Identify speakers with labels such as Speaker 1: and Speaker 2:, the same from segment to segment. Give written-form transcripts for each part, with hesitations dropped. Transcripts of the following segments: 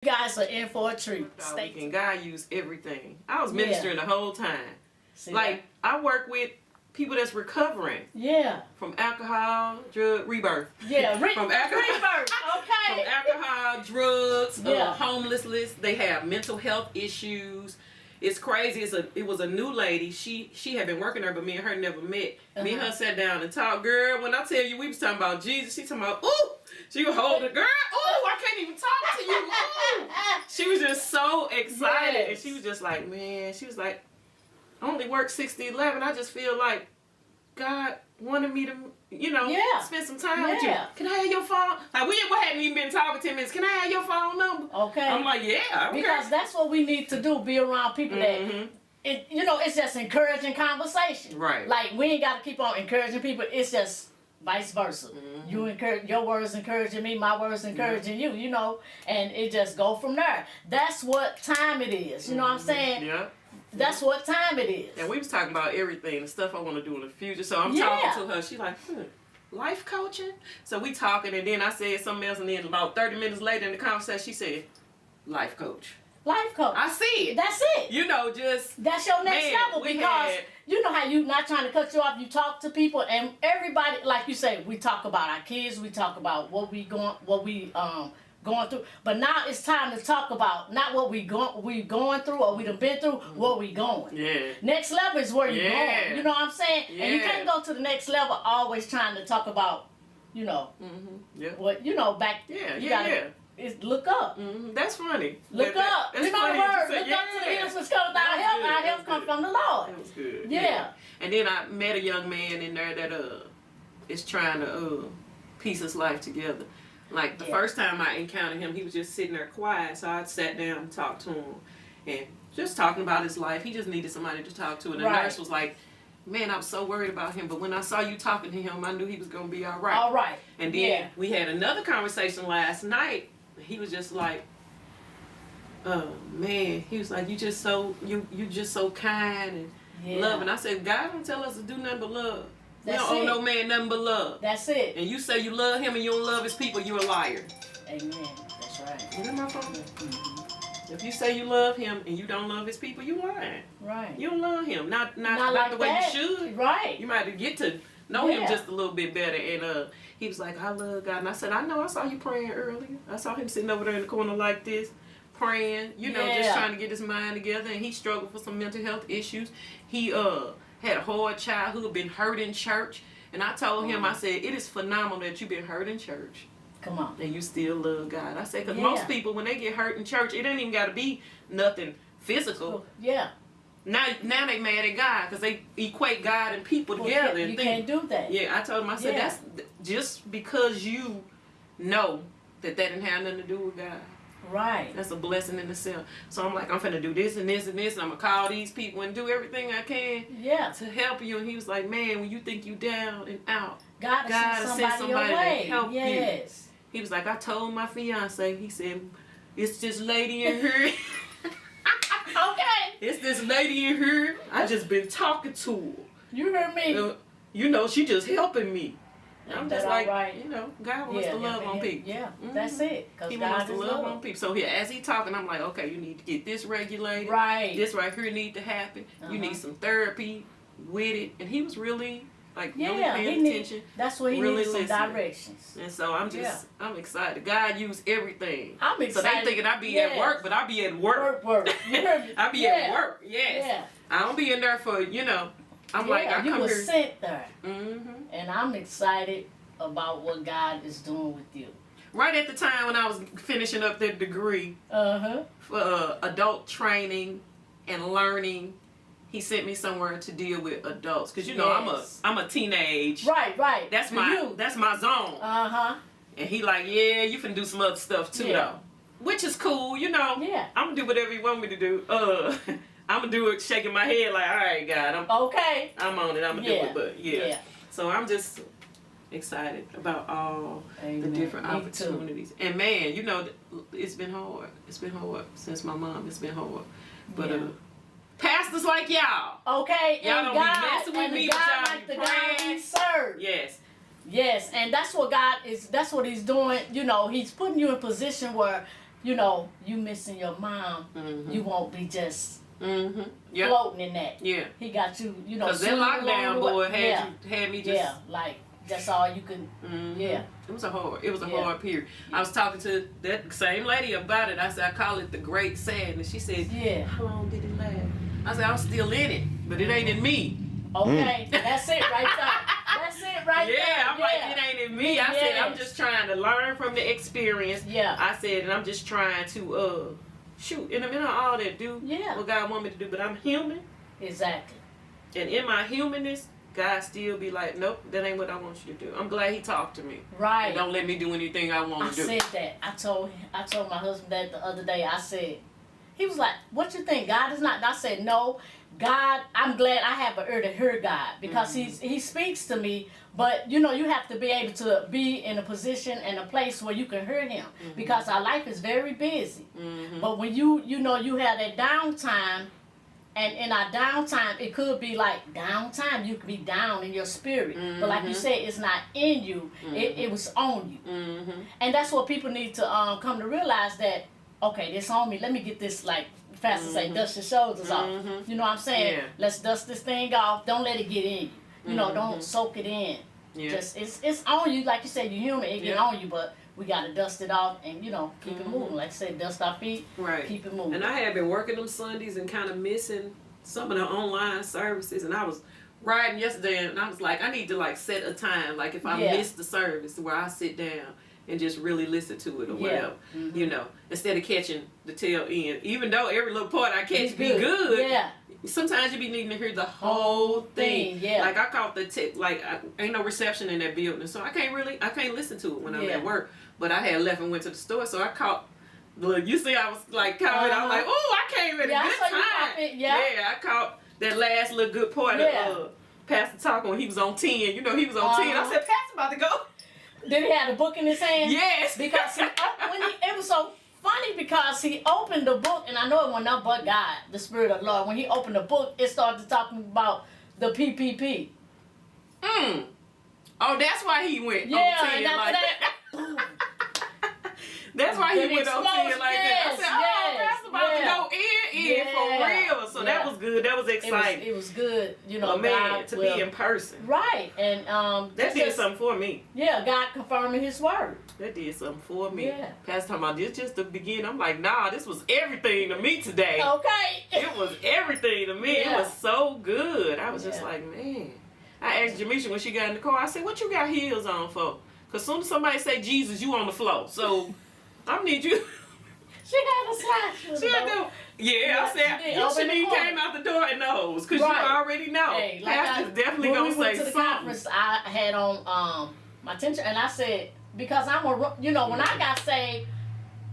Speaker 1: You guys are in for a treat.
Speaker 2: And God used everything. I was ministering the whole time.
Speaker 1: See
Speaker 2: like
Speaker 1: that?
Speaker 2: I work with people that's recovering.
Speaker 1: Yeah.
Speaker 2: From alcohol, drug, rebirth.
Speaker 1: Yeah,
Speaker 2: from alcohol,
Speaker 1: rebirth. Okay.
Speaker 2: From alcohol, drugs,
Speaker 1: Yeah.
Speaker 2: homelessness. They have mental health issues. It's crazy. It was a new lady. She had been working there, but me and her never met. Me and her sat down and talked. Girl, when I tell you we was talking about Jesus, she talking about, ooh, she was holding, girl, ooh, I can't even talk to you. Ooh. She was just so excited.
Speaker 1: Yes.
Speaker 2: And she was just like, man, she was like, I only work 6 to 11. I just feel like God wanted me to, spend some time with you. Can I have your phone? Like, we hadn't even been talking 10 minutes. Can I have your phone number?
Speaker 1: Okay.
Speaker 2: I'm like, yeah. Okay.
Speaker 1: Because that's what we need to do, be around people that, it's just encouraging conversation.
Speaker 2: Right.
Speaker 1: Like, we ain't got to keep on encouraging people. It's just vice versa. You encourage, your words encouraging me, my words encouraging you, and it just go from there. That's what time it is. You know what I'm saying?
Speaker 2: Yeah.
Speaker 1: That's what time it is.
Speaker 2: And we was talking about everything, the stuff I want to do in the future. So I'm talking to her. She like, life coaching? So we talking, and then I said something else, and then about 30 minutes later in the conversation, she said, life coach.
Speaker 1: Life coach.
Speaker 2: I see it.
Speaker 1: That's it. That's your next level, because you know how you, not trying to cut you off, you talk to people, and everybody, like you say, we talk about our kids, we talk about what we going through, but now it's time to talk about not what we going through or we done been through, where we going.
Speaker 2: Yeah.
Speaker 1: Next level is where you going. You know what I'm saying?
Speaker 2: Yeah.
Speaker 1: And you can't go to the next level always trying to talk about, what back. It's look up.
Speaker 2: That's funny.
Speaker 1: Look up.
Speaker 2: That's
Speaker 1: you know
Speaker 2: funny
Speaker 1: the word.
Speaker 2: you
Speaker 1: Look up to the hills which comes our help. Our help comes from the Lord.
Speaker 2: That was good.
Speaker 1: Yeah.
Speaker 2: And then I met a young man in there that is trying to piece his life together. Like the first time I encountered him, he was just sitting there quiet. So I sat down and talked to him, and just talking about his life. He just needed somebody to talk to. And the nurse was like, man, I was so worried about him, but when I saw you talking to him, I knew he was going to be all right.
Speaker 1: All right.
Speaker 2: And then we had another conversation last night. He was just like, man, he was like, you just so kind and loving. I said, God don't tell us to do nothing but love. We don't owe no man nothing but love.
Speaker 1: That's it.
Speaker 2: And you say you love him and you don't love his people, you're a liar.
Speaker 1: Amen. That's right.
Speaker 2: Isn't that my phone? If you say you love him and you don't love his people, you lying.
Speaker 1: Right.
Speaker 2: You don't love him. Not
Speaker 1: like
Speaker 2: the way
Speaker 1: that.
Speaker 2: you should.
Speaker 1: Right.
Speaker 2: You might get to know him just a little bit better. And he was like, I love God. And I said, I know, I saw you praying earlier. I saw him sitting over there in the corner like this, praying, just trying to get his mind together. And he struggled for some mental health issues. He had a hard childhood, been hurt in church. And I told him, I said, it is phenomenal that you've been hurt in church.
Speaker 1: Come on.
Speaker 2: And you still love God. I said, because most people, when they get hurt in church, it ain't even got to be nothing physical.
Speaker 1: Yeah.
Speaker 2: Now they mad at God because they equate God and people together.
Speaker 1: You can't do that.
Speaker 2: Yeah, I told him, I said, that's just because you know that didn't have nothing to do with God.
Speaker 1: Right.
Speaker 2: That's a blessing in itself. So I'm like, I'm finna do this and this and this, and I'm gonna call these people and do everything I can to help you. And he was like, man, when you think you down and out,
Speaker 1: God will send somebody
Speaker 2: to help
Speaker 1: you.
Speaker 2: He was like, I told my fiance, he said, it's this lady in here.
Speaker 1: Okay.
Speaker 2: It's this lady in here. I just been talking to her.
Speaker 1: You heard me.
Speaker 2: She just helping me. I'm just like,
Speaker 1: right?
Speaker 2: God wants to love on people.
Speaker 1: Yeah, that's it.
Speaker 2: He wants to love on people. So as he talking, I'm like, okay, you need to get this regulated.
Speaker 1: Right.
Speaker 2: This right here need to happen. You need some therapy with it. And he was really, really paying attention.
Speaker 1: That's what he
Speaker 2: really
Speaker 1: needs, some directions.
Speaker 2: And so I'm excited. God used everything.
Speaker 1: I'm excited.
Speaker 2: So they thinking I be at work, but I be at work.
Speaker 1: Work. You heard me.
Speaker 2: I be at work, yes.
Speaker 1: Yeah.
Speaker 2: I don't be in there for, I'm like, I
Speaker 1: you
Speaker 2: come
Speaker 1: were
Speaker 2: here.
Speaker 1: sent there. And I'm excited about what God is doing with you.
Speaker 2: Right at the time when I was finishing up that degree for adult training and learning, he sent me somewhere to deal with adults. Because, I'm a teenage.
Speaker 1: Right.
Speaker 2: That's my zone. And he like, yeah, you can do some other stuff too, though. Which is cool,
Speaker 1: Yeah.
Speaker 2: I'm going to do whatever you want me to do. I'm going to do it shaking my head like, all right, God. I'm on it. I'm going to do it. But, So I'm just excited about all the different opportunities. And, man, it's been hard. It's been hard since my mom. It's been hard. But pastors like y'all.
Speaker 1: Okay.
Speaker 2: Y'all don't
Speaker 1: God,
Speaker 2: be messing with me, but y'all
Speaker 1: like
Speaker 2: be
Speaker 1: the God we
Speaker 2: praying.
Speaker 1: serve.
Speaker 2: Yes,
Speaker 1: and that's what God is. That's what He's doing. He's putting you in a position where you know, you missing your mom, you won't be just
Speaker 2: yep.
Speaker 1: floating in that.
Speaker 2: Yeah.
Speaker 1: He got you, you know.
Speaker 2: Because that lockdown boy had me just.
Speaker 1: Yeah, like that's all you can. Yeah.
Speaker 2: It was a hard period. I was talking to that same lady about it. I said I call it the great sadness. She said, how long did it last? I said I'm still in it, but it ain't in me.
Speaker 1: Okay, that's it right there. That's it right there.
Speaker 2: Yeah, I'm like, it ain't in me. I said, I'm just trying to learn from the experience.
Speaker 1: Yeah.
Speaker 2: I said, and I'm just trying to, shoot, in the middle of all that, do what God want me to do. But I'm human.
Speaker 1: Exactly.
Speaker 2: And in my humanness, God still be like, nope, that ain't what I want you to do. I'm glad he talked to me.
Speaker 1: Right.
Speaker 2: And don't let me do anything I want to do.
Speaker 1: I said that. I told my husband that the other day. I said, he was like, what you think? God is not. And I said, no. God, I'm glad I have an ear to hear God because he speaks to me, but you know, you have to be able to be in a position and a place where you can hear him because our life is very busy. But when you know, you have that downtime, and in our downtime, it could be like downtime, you could be down in your spirit. But like you said, it's not in you, it was on you. And that's what people need to come to realize that, okay, this on me, let me get this like, fast to say, dust your shoulders off. You know what I'm saying? Yeah. Let's dust this thing off. Don't let it get in you. You know, don't soak it in. Yeah. Just it's on you, like you said, you're human. It get on you, but we gotta dust it off and you know keep it moving. Like I said, dust our feet. Right. Keep it moving.
Speaker 2: And I had been working them Sundays and kind of missing some of the online services, and I was riding yesterday, and I was like, I need to like set a time, like if I miss the service, where I sit down and just really listen to it or whatever, you know, instead of catching the tail end. Even though every little part I catch be good, sometimes you be needing to hear the whole thing. Yeah. Like I caught the tip, like ain't no reception in that building, so I can't listen to it when I'm at work. But I had left and went to the store, so I caught. Look, you see, I was like coming. I was like, oh, I came at a good time. I caught that last little good part of Pastor talking when he was on 10. You know, he was on 10. I said, Pastor about to go.
Speaker 1: Then he had a book in his hand?
Speaker 2: Yes.
Speaker 1: Because it was so funny because he opened the book, and I know it wasn't nothing but God, the Spirit of the Lord. When he opened the book, it started talking about the PPP.
Speaker 2: Oh, that's why he went on 10 like that. That's why he went on 10 like that. I said, Pastor about to go in for real. So that was good. That was exciting.
Speaker 1: It was good, you know.
Speaker 2: Man, to be in person.
Speaker 1: Right. And
Speaker 2: that did something for me.
Speaker 1: Yeah, God confirming his word.
Speaker 2: That did something for me.
Speaker 1: Yeah.
Speaker 2: Pastor talking about this just the beginning. I'm like, nah, this was everything to me today.
Speaker 1: Okay.
Speaker 2: It was everything to me. It was so good. I was just like, man. I asked Jamisha when she got in the car, I said, what you got heels on for? Because soon as somebody say Jesus, you on the floor. So I need you.
Speaker 1: She had a slide.
Speaker 2: She had to. Yeah, I said, you shouldn't even came out the door in those, because you already know. Hey, like Pastor's definitely going to say something. When we went to the conference,
Speaker 1: I had on my tension, and I said, because you know, when I got saved,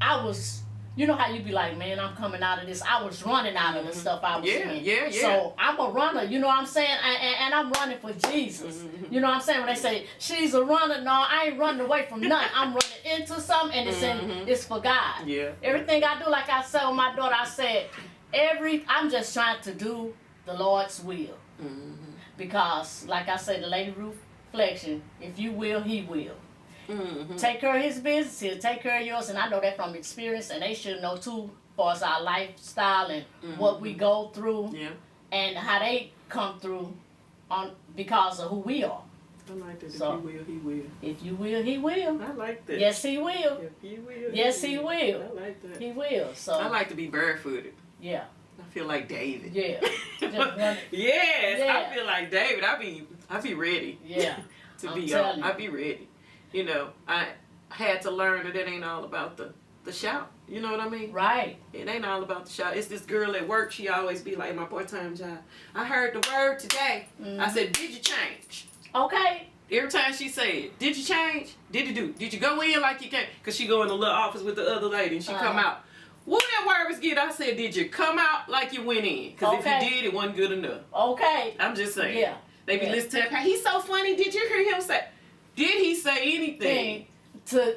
Speaker 1: I was, you know how you be like, man, I'm coming out of this. I was running out of the stuff I was in. Yeah. So I'm a runner, you know what I'm saying? And I'm running for Jesus. You know what I'm saying? When they say, she's a runner, no, I ain't running away from nothing. I'm running into something, and it's for God. Yeah. Everything I do, like I said with my daughter, I said, I'm just trying to do the Lord's will. Because, like I said, the Lady Ruth Flexion, if you will, he will. Take care of his business, he'll take care of yours, and I know that from experience, and they should know too, as far as our lifestyle and what we go through, and how they come through because of who we are.
Speaker 2: I like that. So, if you will, he will.
Speaker 1: If you will, he will.
Speaker 2: I like that.
Speaker 1: Yes, he will.
Speaker 2: If he will,
Speaker 1: yes, he will.
Speaker 2: I like that.
Speaker 1: He will. So
Speaker 2: I like to be barefooted.
Speaker 1: Yeah.
Speaker 2: I feel like David.
Speaker 1: Yeah.
Speaker 2: Yes, I feel like David. I be ready.
Speaker 1: Yeah.
Speaker 2: I be ready. You know, I had to learn that it ain't all about the shout. You know what I mean?
Speaker 1: Right.
Speaker 2: It ain't all about the shout. It's this girl at work. She always be like, my part-time job, I heard the word today. I said, did you change?
Speaker 1: Okay.
Speaker 2: Every time she said, did you change? Did you go in like you came? Because she go in the little office with the other lady and she come out. What that word was get? I said, did you come out like you went in? Because if you did, it wasn't good enough. Okay. I'm just saying. Yeah. They be listening to her. He's so funny. Did you hear him say? Did he say anything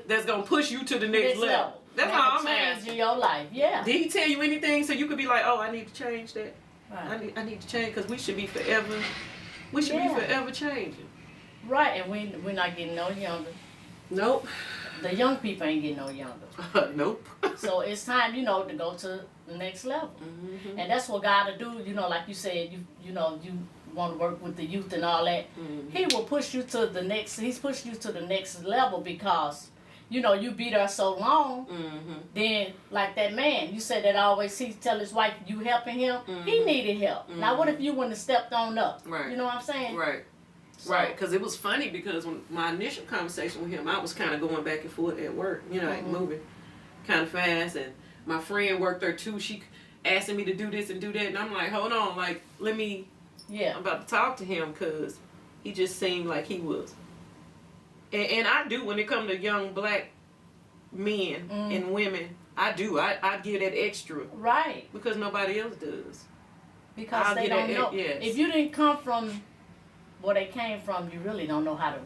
Speaker 2: that's going to push you to the next level? That's all I'm asking.
Speaker 1: Change your life, yeah.
Speaker 2: Did he tell you anything so you could be like, oh, I need to change that? Right. I need to change because we should be forever changing.
Speaker 1: Right, and we're not getting no younger.
Speaker 2: Nope.
Speaker 1: the young people ain't getting no younger.
Speaker 2: Nope.
Speaker 1: So it's time, you know, to go to the next level.
Speaker 2: Mm-hmm.
Speaker 1: And that's what God will do, you know, like you said, you want to work with the youth and all that.
Speaker 2: Mm-hmm.
Speaker 1: He will push you to the next, he's pushing you to the next level because, you know, you be there so long,
Speaker 2: Mm-hmm.
Speaker 1: then like that man, you said that always he tell his wife you helping him,
Speaker 2: Mm-hmm.
Speaker 1: he needed help.
Speaker 2: Mm-hmm.
Speaker 1: Now what if you wouldn't have stepped on up?
Speaker 2: Right.
Speaker 1: You know what I'm saying?
Speaker 2: Right.
Speaker 1: So,
Speaker 2: Right, because it was funny because when my initial conversation with him, I was kind of going back and forth at work, you know, like
Speaker 1: Mm-hmm.
Speaker 2: moving kind of fast. And my friend worked there too. She asking me to do this and do that. And I'm like, hold on, like, I'm about to talk to him because he just seemed like he was. And I do, when it comes to young black men and women, I do. I give that extra.
Speaker 1: Right.
Speaker 2: Because nobody else does.
Speaker 1: Because they don't know.
Speaker 2: Yes.
Speaker 1: If you didn't come from where they came from, you really don't know how to,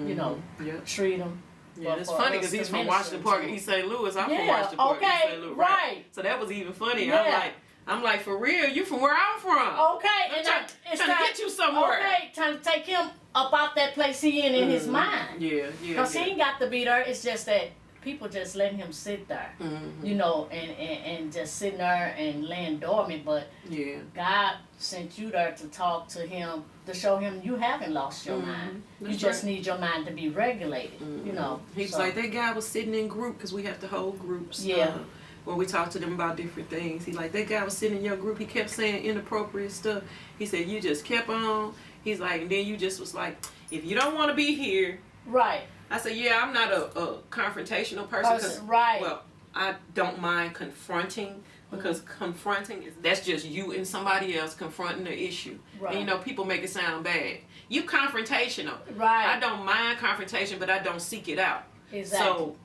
Speaker 1: you know, treat them.
Speaker 2: Yeah, it's funny because he's from Washington Park and East St. Louis. I'm from Washington Park and East St. Louis.
Speaker 1: Right.
Speaker 2: So that was even funny.
Speaker 1: Yeah.
Speaker 2: I'm like, for real, you from where I'm from.
Speaker 1: Okay.
Speaker 2: I'm trying to get you somewhere.
Speaker 1: Okay, trying to take him up out that place he in his mind.
Speaker 2: Yeah.
Speaker 1: Because he ain't got to be there. It's just that people just letting him sit there, you know, and just sitting there and laying dormant. But God sent you there to talk to him, to show him you haven't lost your mind. You just need your mind to be regulated, you know.
Speaker 2: He's like, that guy was sitting in group because we have to hold groups. When we talk to them about different things. He like, that guy was sitting in your group. He kept saying inappropriate stuff. He said, you just kept on. He's like, and then you just was like, if you don't want to be here.
Speaker 1: Right.
Speaker 2: I said, yeah, I'm not a confrontational person.
Speaker 1: Right.
Speaker 2: Well, I don't mind confronting because confronting that's just you and somebody else confronting the issue.
Speaker 1: Right.
Speaker 2: And you know, people make it sound bad. You confrontational.
Speaker 1: Right.
Speaker 2: I don't mind confrontation, but I don't seek it out.
Speaker 1: Exactly.
Speaker 2: So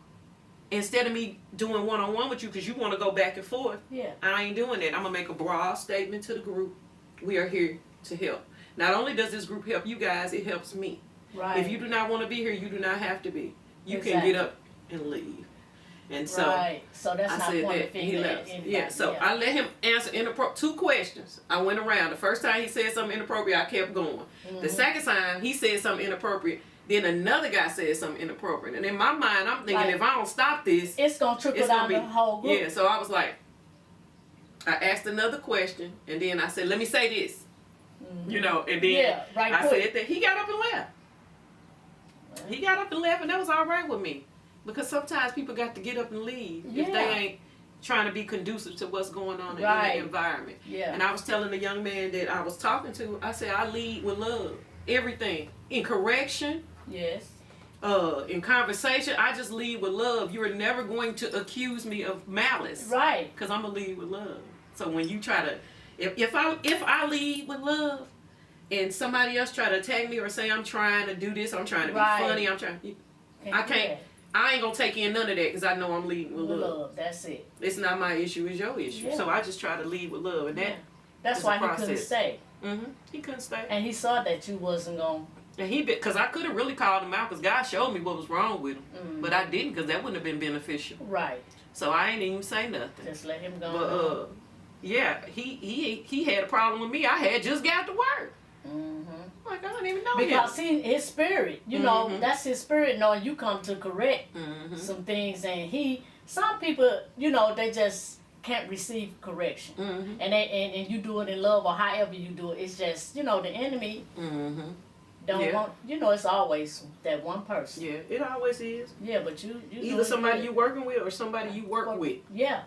Speaker 2: instead of me doing one-on-one with you because you want to go back and forth, I ain't doing that. I'm going to make a broad statement to the group. We are here to help. Not only does this group help you guys, it helps me.
Speaker 1: Right.
Speaker 2: If you do not want to be here, you do not have to be. You can get up and leave. And so,
Speaker 1: so that's not one
Speaker 2: that
Speaker 1: thing
Speaker 2: he left. I let him answer two questions. I went around. The first time he said something inappropriate, I kept going. The second time he said something inappropriate, then another guy said something inappropriate. And in my mind, I'm thinking, if I don't stop this,
Speaker 1: it's gonna trickle down the whole group.
Speaker 2: Yeah, so I was like, I asked another question, and then I said, let me say this. You know, and then I said that he got up and left. He got up and left, and that was all right with me. Because sometimes people got to get up and leave if they ain't trying to be conducive to what's going on in the environment. And I was telling the young man that I was talking to, I said, I lead with love. Everything. In correction.
Speaker 1: Yes.
Speaker 2: In conversation, I just lead with love. You are never going to accuse me of malice.
Speaker 1: Right.
Speaker 2: Because I'm going to lead with love. So when you try to, if I lead with love, and somebody else try to attack me or say I'm trying to do this, I'm trying to be funny, I ain't gonna take in none of that because I know I'm leading with love.
Speaker 1: That's it.
Speaker 2: It's not my issue, it's your issue. So I just try to lead with love, and
Speaker 1: that's why he couldn't stay.
Speaker 2: He couldn't stay.
Speaker 1: And he saw that you wasn't gonna.
Speaker 2: And because I could have really called him out because God showed me what was wrong with him, but I didn't because that wouldn't have been beneficial.
Speaker 1: Right.
Speaker 2: So I ain't even say nothing.
Speaker 1: Just let him go.
Speaker 2: But he had a problem with me. I had just got to work. Like, I don't even know
Speaker 1: because his spirit, you know, that's his spirit knowing you come to correct some things, and some people, you know, they just can't receive correction, and you do it in love or however you do it. It's just, you know, the enemy don't want, you know, it's always that one person.
Speaker 2: Yeah, it always is.
Speaker 1: Yeah, but you
Speaker 2: either somebody you working with or somebody you work with.
Speaker 1: Yeah.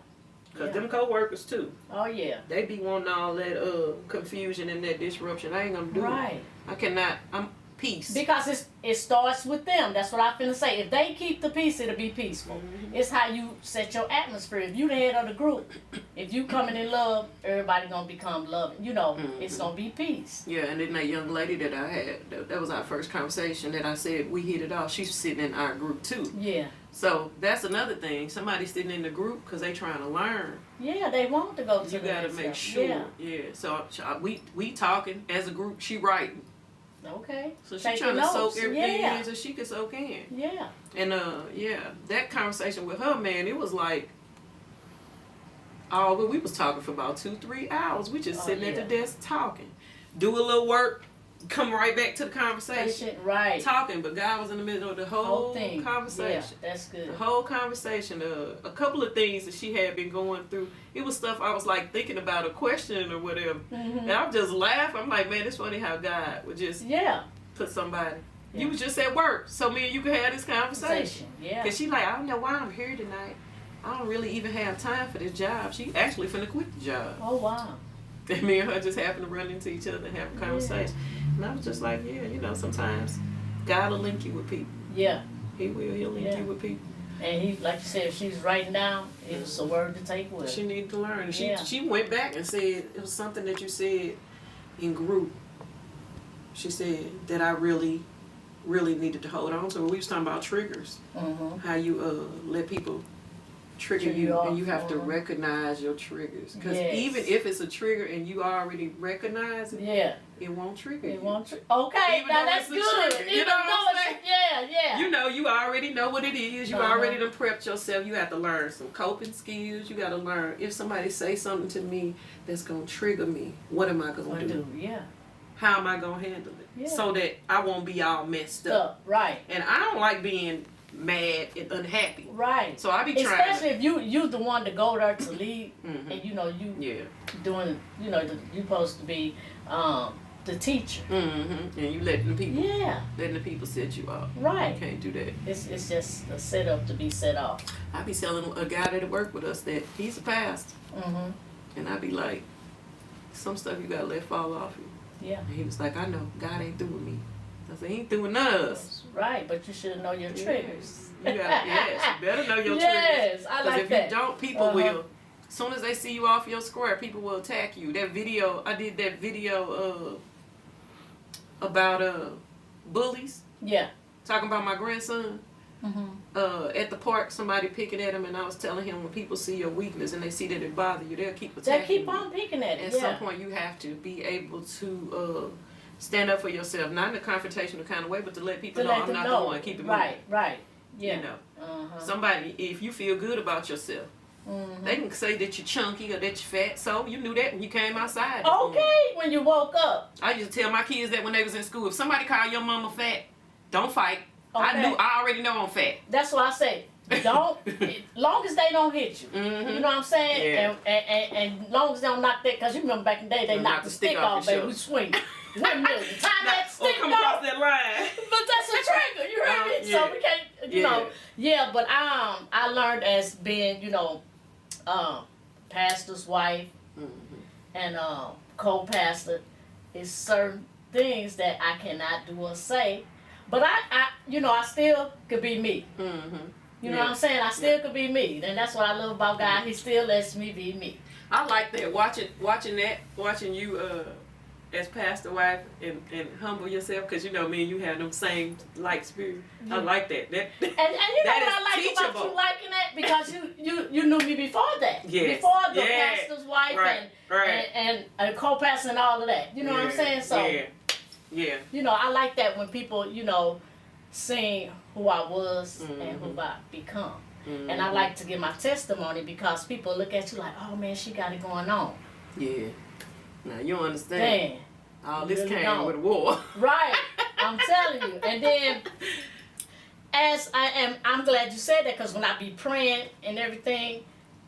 Speaker 2: Because them co-workers too.
Speaker 1: Oh yeah.
Speaker 2: They be wanting all that confusion and that disruption. I ain't gonna do it. I cannot. I'm peace.
Speaker 1: Because it starts with them. That's what I'm finna say. If they keep the peace, it'll be peaceful. It's how you set your atmosphere. If you the head of the group, if you coming in love, everybody gonna become loving. You know, it's gonna be peace.
Speaker 2: Yeah, and then that young lady that I had, that was our first conversation that I said we hit it off. She's sitting in our group too.
Speaker 1: Yeah.
Speaker 2: So that's another thing. Somebody sitting in the group because they trying to learn.
Speaker 1: Yeah, they want to go to.
Speaker 2: You gotta make sure. Yeah. So we talking as a group. She writing.
Speaker 1: Okay.
Speaker 2: So she's trying to soak everything in so she can soak in.
Speaker 1: Yeah.
Speaker 2: And that conversation with her, man, it was like, we was talking for about 2-3 hours. We just sitting at the desk talking. Do a little work, come right back to the conversation.
Speaker 1: Right.
Speaker 2: Talking, but God was in the middle of the whole
Speaker 1: thing.
Speaker 2: conversation.
Speaker 1: Yeah, that's good.
Speaker 2: The whole conversation. A couple of things that she had been going through. It was stuff I was like thinking about, a question or whatever. And I'm just laughing. I'm like, man, it's funny how God would just put somebody. Yeah. You was just at work, so me and you could have this conversation.
Speaker 1: Yeah.
Speaker 2: Cause she like, I don't know why I'm here tonight. I don't really even have time for this job. She actually finna quit the job.
Speaker 1: Oh wow.
Speaker 2: And me and her just happened to run into each other and have a conversation. And I was just like, yeah, you know, sometimes God will link you with people.
Speaker 1: Yeah.
Speaker 2: He will. He'll link you with people.
Speaker 1: And he, like you said, if she's writing down, it was a word to take with.
Speaker 2: She needed to learn. She went back and said, it was something that you said in group. She said that I really needed to hold on to. We was talking about triggers. How you let people trigger you and you have to recognize your triggers. Because even if it's a trigger and you already recognize it, it won't trigger you.
Speaker 1: Okay, even now that's good.
Speaker 2: Trigger, you know what I'm saying?
Speaker 1: Yeah.
Speaker 2: You know, you already know what it is. You already done prepped yourself. You have to learn some coping skills. You got to learn, if somebody say something to me that's going to trigger me, what am I going to do?
Speaker 1: Yeah.
Speaker 2: How am I going to handle it? So that I won't be all messed up.
Speaker 1: Right.
Speaker 2: And I don't like being mad and unhappy.
Speaker 1: Right.
Speaker 2: So I be trying.
Speaker 1: Especially if you the one to go there to lead, and you know you doing, you know, you supposed to be the teacher.
Speaker 2: And you letting the people set you off.
Speaker 1: Right.
Speaker 2: You can't do that.
Speaker 1: It's just a setup to be set off.
Speaker 2: I be telling a guy that work with us that he's a pastor, and I be like, some stuff you gotta let fall off you.
Speaker 1: Yeah.
Speaker 2: And he was like, I know God ain't through with me. I said, he ain't through with none of us.
Speaker 1: Right, but you should know your triggers.
Speaker 2: You better know your triggers.
Speaker 1: Yes, I like that.
Speaker 2: Because if you don't, people will. As soon as they see you off your square, people will attack you. That video, I did that video about bullies.
Speaker 1: Yeah.
Speaker 2: Talking about my grandson. At the park, somebody picking at him, and I was telling him, when people see your weakness and they see that it bothers you, they'll keep attacking you.
Speaker 1: They keep on picking at it.
Speaker 2: At some point, you have to be able to stand up for yourself, not in a confrontational kind of way, but to let people know I'm not the one. Keep it moving.
Speaker 1: Right. Yeah.
Speaker 2: You know, somebody, if you feel good about yourself, they can say that you're chunky or that you're fat. So you knew that when you came outside.
Speaker 1: Okay, when you woke up.
Speaker 2: I used to tell my kids that when they was in school, if somebody called your mama fat, don't fight.
Speaker 1: Okay.
Speaker 2: I already know I'm fat.
Speaker 1: That's what I say. Don't, long as they don't hit you. You know what I'm saying?
Speaker 2: Yeah.
Speaker 1: And long as they don't knock that, because you remember back in the day, they knocked the stick off, baby. We swing. 1 million. Time that stick
Speaker 2: come
Speaker 1: off.
Speaker 2: Across that line.
Speaker 1: But that's a trigger. You heard me? So we can't, you know. Yeah, but I learned as being, you know, pastor's wife and co-pastor, is certain things that I cannot do or say. But I you know, I still could be me. You know what I'm saying? I still could be me. And that's what I love about God. He still lets me be me.
Speaker 2: I like that. Watching you as pastor wife and humble yourself, because you know me and you have them same like spirit. I like that. And you know
Speaker 1: what I like about you liking that? Because you knew me before that.
Speaker 2: Yes.
Speaker 1: Before the pastor's wife and co-pastor and all of that. You know what I'm saying? So you know, I like that when people, you know, seeing who I was and who I become. And I like to give my testimony, because people look at you like, oh man, she got it going on. Yeah.
Speaker 2: Now you understand. All this really came with war.
Speaker 1: Right. I'm telling you. And then I'm glad you said that, because when I be praying and everything,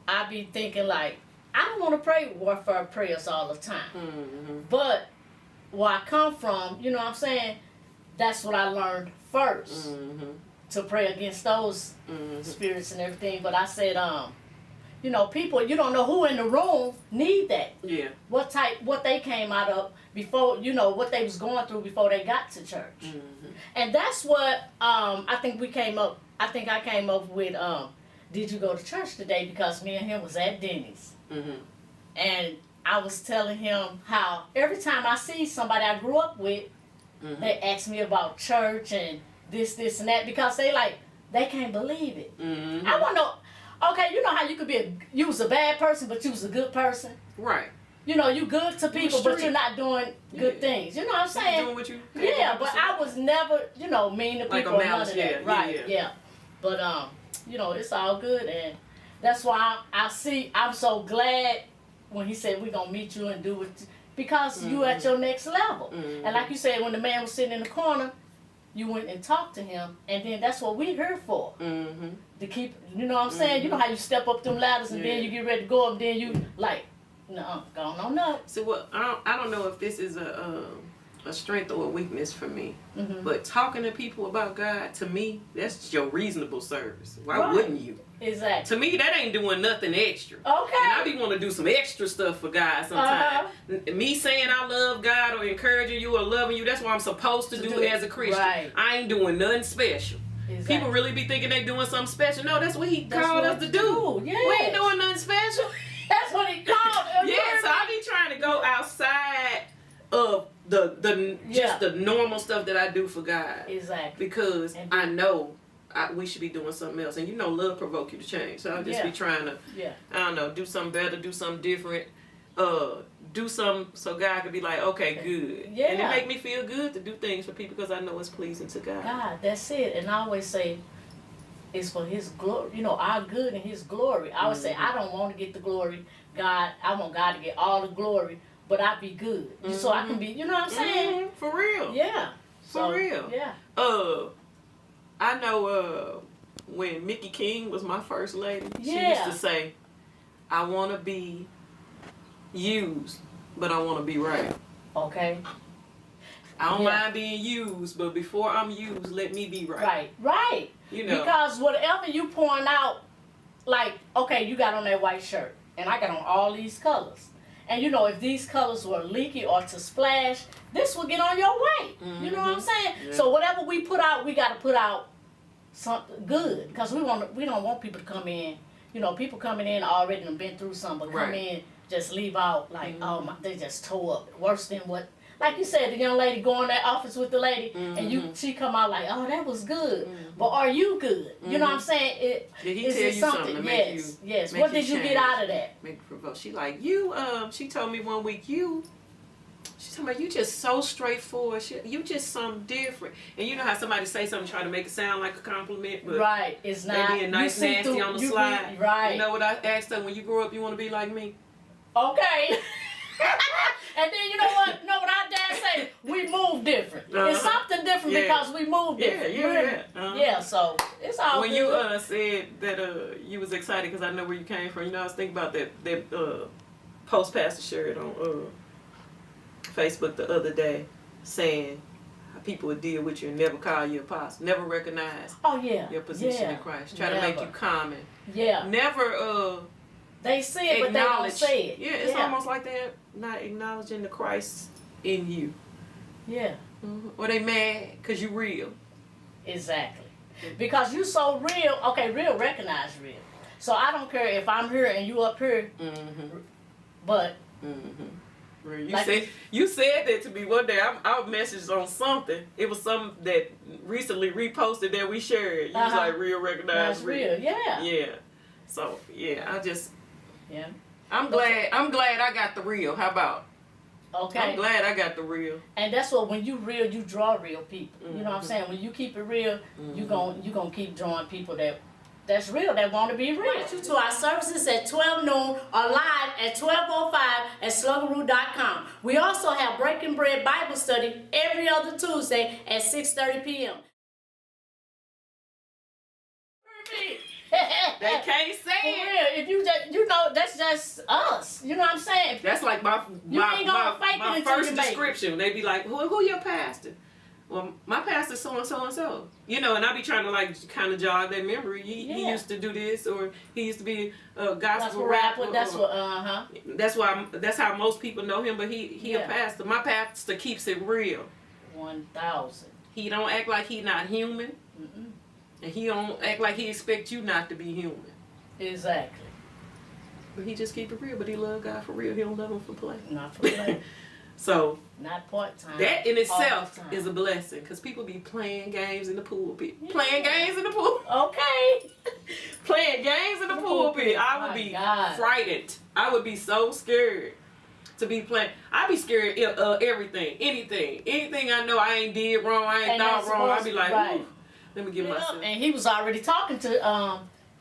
Speaker 1: I be thinking like, I don't want to pray warfare prayers all the time. But where I come from, you know what I'm saying, that's what I learned first, to pray against those spirits and everything. But I said, you know, people, you don't know who in the room need that. Yeah. What they came out of before, you know, what they was going through before they got to church. And that's what I think I came up with, did you go to church today? Because me and him was at Denny's. And I was telling him how every time I see somebody I grew up with, they ask me about church and this and that, because they can't believe it. I want to know, okay, you know how you could you was a bad person, but you was a good person? Right. You know, you good to people, but you're not doing good things. You know what I'm saying?
Speaker 2: You're doing what you
Speaker 1: but I was never, you know, mean to people or none of that. Right, yeah. But, you know, it's all good, and that's why I'm so glad when he said we're going to meet you and do what, because you at your next level. And like you said, when the man was sitting in the corner, you went and talked to him, and then that's what we're here for. To keep, you know what I'm saying? You know how you step up them ladders and then you get ready to go up, and then you like, no, go on up.
Speaker 2: See, what I don't know if this is a strength or a weakness for me, but talking to people about God, to me, that's your reasonable service. Why wouldn't you?
Speaker 1: Exactly.
Speaker 2: To me, that ain't doing nothing extra.
Speaker 1: Okay.
Speaker 2: And I be wanting to do some extra stuff for God sometimes. Me saying I love God or encouraging you or loving you, that's what I'm supposed to do as a Christian.
Speaker 1: Right.
Speaker 2: I ain't doing nothing special.
Speaker 1: Exactly.
Speaker 2: People really be thinking they doing something special. No, that's what he called us to do.
Speaker 1: Yes.
Speaker 2: We ain't doing nothing special.
Speaker 1: That's what he called us.
Speaker 2: Yeah, so I be trying to go outside of the normal stuff that I do for God.
Speaker 1: Exactly.
Speaker 2: Because I know we should be doing something else. And you know love provoke you to change. So I'll just be trying to, I don't know, do something better, do something different, do something so God can be like, okay, good. Yeah. And it make me feel good to do things for people because I know it's pleasing to God.
Speaker 1: God, that's it. And I always say, it's for His glory, you know, our good and His glory. I always say, I don't want to get the glory, God. I want God to get all the glory, but I be good, so I can be. You know what I'm saying?
Speaker 2: For real.
Speaker 1: Yeah.
Speaker 2: For real.
Speaker 1: Yeah.
Speaker 2: I know when Mickey King was my first lady, she used to say, "I want to be used, but I want to be right."
Speaker 1: Okay.
Speaker 2: I don't mind being used, but before I'm used, let me be right.
Speaker 1: Right.
Speaker 2: You know.
Speaker 1: Because whatever you pouring out, like, okay, you got on that white shirt, and I got on all these colors. And you know, if these colors were leaky or to splash, this will get on your weight. You know what I'm saying? Yeah. So whatever we put out, we got to put out something good. Because we don't want people to come in. You know, people coming in already and been through something, but come in, just leave out like, oh my, they just tore up. Worse than what. Like you said, the young lady go in that office with the lady, and she come out like, oh, that was good. But are you good? You know what I'm saying?
Speaker 2: Did he tell you something to make you?
Speaker 1: Yes. What did you get out of that?
Speaker 2: Make you provoke. She like, she told me one week, she told me, you just so straightforward. You just something different. And you know how somebody say something, try to make it sound like a compliment, but
Speaker 1: it's not.
Speaker 2: They being nice, nasty on the slide.
Speaker 1: Right.
Speaker 2: You know what I asked her? When you grow up, you want to be like me?
Speaker 1: Okay. And then you know what our dad say? We move different. It's something different because we move different. Yeah, so it's all
Speaker 2: when
Speaker 1: good.
Speaker 2: When you said that you was excited because I know where you came from, you know, I was thinking about that post Pastor shared on Facebook the other day saying how people would deal with you and never call you apostle, never recognize your position in Christ, try to make you common. Yeah. Never
Speaker 1: they see it, but they don't say it.
Speaker 2: Yeah, it's almost like they're not acknowledging the Christ in you.
Speaker 1: Yeah.
Speaker 2: Or they mad because you real.
Speaker 1: Exactly. Because you so real, real recognize real. So I don't care if I'm here and you up here, but...
Speaker 2: You said that to me one day. I messaged on something. It was something that recently reposted that we shared. You was like, real recognize real.
Speaker 1: Yeah.
Speaker 2: Yeah. So, I just...
Speaker 1: Yeah.
Speaker 2: I'm glad I got the real. How about?
Speaker 1: Okay.
Speaker 2: I'm glad I got the real.
Speaker 1: And that's what, when you real, you draw real people. You know what I'm saying? When you keep it real, you gonna keep drawing people that's real, that want to be real. To our services at 12 noon or live at 12:05 at sluggeroo.com. We also have Breaking Bread Bible Study every other Tuesday at 6:30 p.m.
Speaker 2: They can't say
Speaker 1: it. For real, if you just, that's just us. You know what I'm saying?
Speaker 2: That's like my first description. They be like, who your pastor? Well, my pastor so and so and so. You know, and I be trying to like kind of jog that memory. He used to do this, or he used to be a gospel rapper. That's how most people know him. But he a pastor. My pastor keeps it real.
Speaker 1: 1,000.
Speaker 2: He don't act like he not human. And he don't act like he expect you not to be human.
Speaker 1: Exactly.
Speaker 2: But he just keep it real. But he love God for real. He don't love him for play.
Speaker 1: Not for play.
Speaker 2: So.
Speaker 1: Not part-time.
Speaker 2: That in itself is a blessing. Because people be playing games in the pulpit. Yeah. Playing games in the pulpit.
Speaker 1: Okay.
Speaker 2: Playing games in the pulpit. I would be frightened. I would be so scared to be playing. I'd be scared of everything. Anything I know I ain't did wrong. I ain't thought wrong. I'd be like, ooh. Let me give myself.
Speaker 1: And he was already talking to,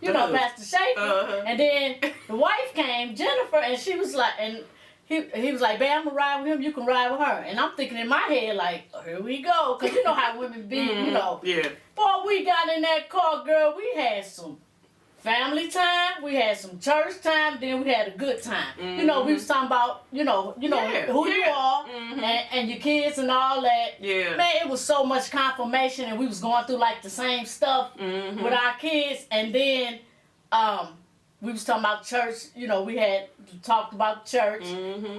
Speaker 1: Pastor Schaefer. And then the wife came, Jennifer, and she was like, and he was like, babe, I'm gonna ride with him, you can ride with her. And I'm thinking in my head, like, here we go. Because you know how women be, you know.
Speaker 2: Yeah.
Speaker 1: Boy, we got in that car, girl, we had some family time, we had some church time, then we had a good time. You know, we was talking about, you know who you are and your kids and all that.
Speaker 2: Yeah.
Speaker 1: Man, it was so much confirmation, and we was going through like the same stuff with our kids. And then we was talking about church. You know, we had talked about church,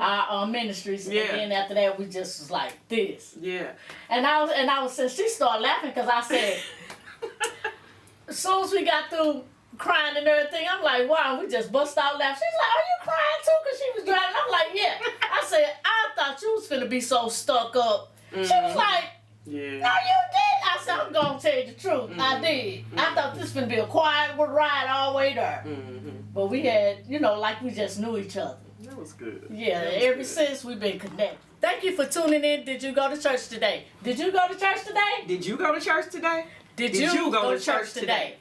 Speaker 1: our ministries, and then after that we just was like this.
Speaker 2: Yeah.
Speaker 1: And I was she started laughing because I said, as soon as we got through crying and everything, I'm like, wow, we just bust out laughing. She's like, are you crying too? Because she was driving. I'm like, yeah. I said, I thought you was finna be so stuck up. She was like, no, you did. I said, I'm gonna tell you the truth. I did. I thought this finna be a quiet ride all the way there. But we had, you know, like we just knew each other.
Speaker 2: That was good.
Speaker 1: Yeah, ever since we've been connected. Thank you for tuning in. Did you go to church today? Did you go to church today?
Speaker 2: Did you go to church today?
Speaker 1: Did you go to church today?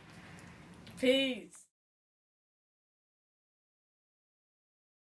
Speaker 1: Peace.